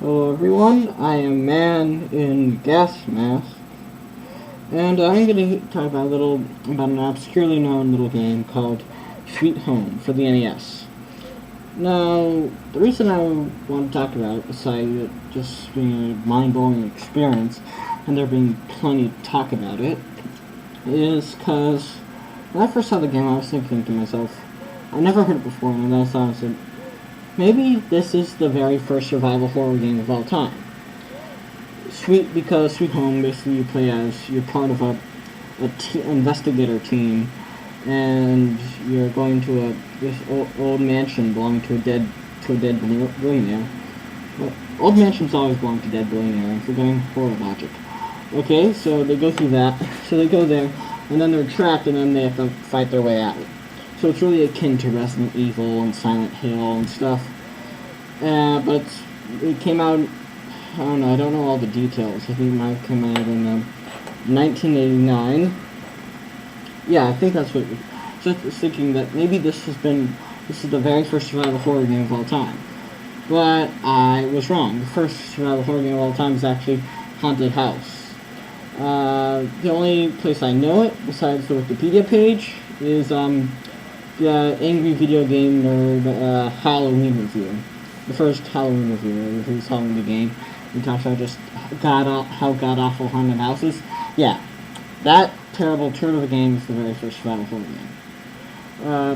Hello everyone, I am Man in Gas Mask, and I'm going to talk about an obscurely known little game called Sweet Home for the NES. Now, the reason I want to talk about it, besides it just being a mind-blowing experience, and there being plenty to talk about it, is because when I first saw the game, I was thinking to myself, I never heard it before, and I thought, maybe this is the very first survival horror game of all time. Because Sweet Home, basically you play as, you're part of a investigator team, and you're going to this old mansion belonging to a dead billionaire. Well, old mansions always belong to dead billionaire, I'm forgetting horror logic. Okay, so they go through that, so they go there, and then they're trapped, and then they have to fight their way out. So it's really akin to Resident Evil and Silent Hill and stuff. But it came out, I don't know all the details. I think it might have come out in 1989. Yeah, I think that's what. So I was thinking that maybe this is the very first survival horror game of all time. But I was wrong. The first survival horror game of all time is actually Haunted House. The only place I know it, besides the Wikipedia page, is the Angry Video Game Nerd Halloween review. The first Halloween review, reviews Halloween the game. We talked about just how god-awful Haunted House is. Yeah, that terrible turd of a game is the very first survival horror game.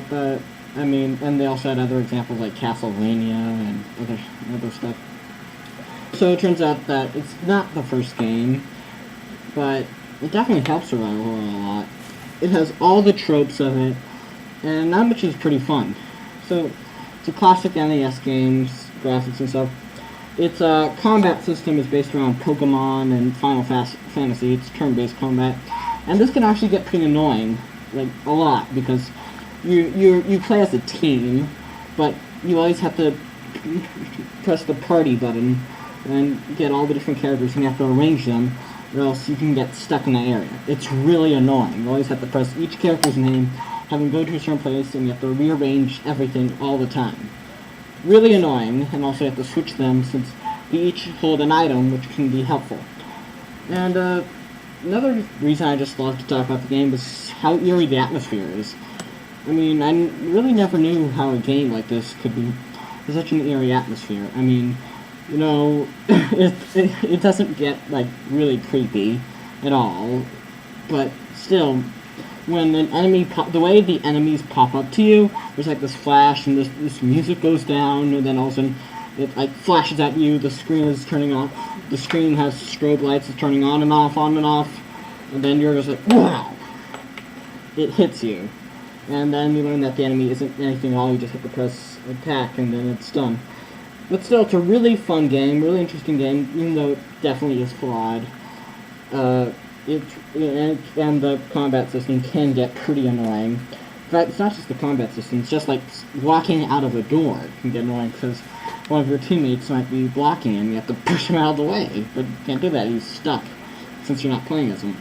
But, I mean, and they also had other examples like Castlevania and other stuff. So it turns out that it's not the first game, but it definitely helps survival horror a lot. It has all the tropes of it, and that much is pretty fun. So, it's a classic NES games, graphics and stuff. Its combat system is based around Pokemon and Final Fantasy. It's turn-based combat, and this can actually get pretty annoying, like a lot, because you play as a team, but you always have to press the party button and get all the different characters, and you have to arrange them, or else you can get stuck in that area. It's really annoying. You always have to press each character's name, have them go to a certain place, and you have to rearrange everything all the time. Really annoying, and also you have to switch them since they each hold an item, which can be helpful. And another reason I just love to talk about the game is how eerie the atmosphere is. I mean, I really never knew how a game like this could be such an eerie atmosphere. I mean, you know, it doesn't get, like, really creepy at all, but still, when an enemy the way the enemies pop up to you, there's like this flash, and this music goes down, and then all of a sudden it like flashes at you, the screen is turning on, the screen has strobe lights, it's turning on and off, and then you're just like, wow! It hits you. And then you learn that the enemy isn't anything at all, you just have to press attack, and then it's done. But still, it's a really fun game, really interesting game, even though it definitely is flawed. And the combat system can get pretty annoying. In fact, it's not just the combat system, it's just like walking out of a door can get annoying because one of your teammates might be blocking him, you have to push him out of the way, but you can't do that, he's stuck, since you're not playing as him.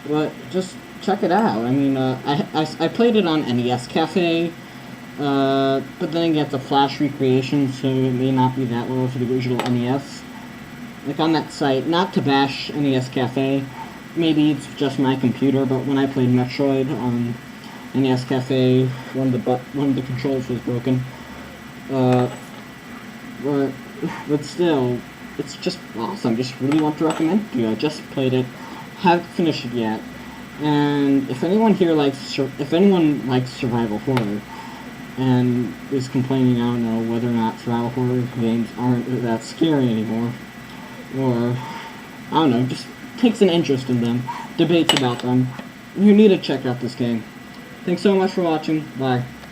But just check it out. I mean, I played it on NES Cafe, but then you get the Flash recreation, so it may not be that low for the original NES. Like on that site, not to bash NES Cafe, maybe it's just my computer, but when I played Metroid on NES Cafe, one of the controls was broken. But still, it's just awesome. Just really want to recommend it to you. I just played it, haven't finished it yet, and if anyone likes survival horror and is complaining, I don't know, whether or not survival horror games aren't that scary anymore, or, I don't know, just takes an interest in them, debates about them, you need to check out this game. Thanks so much for watching. Bye.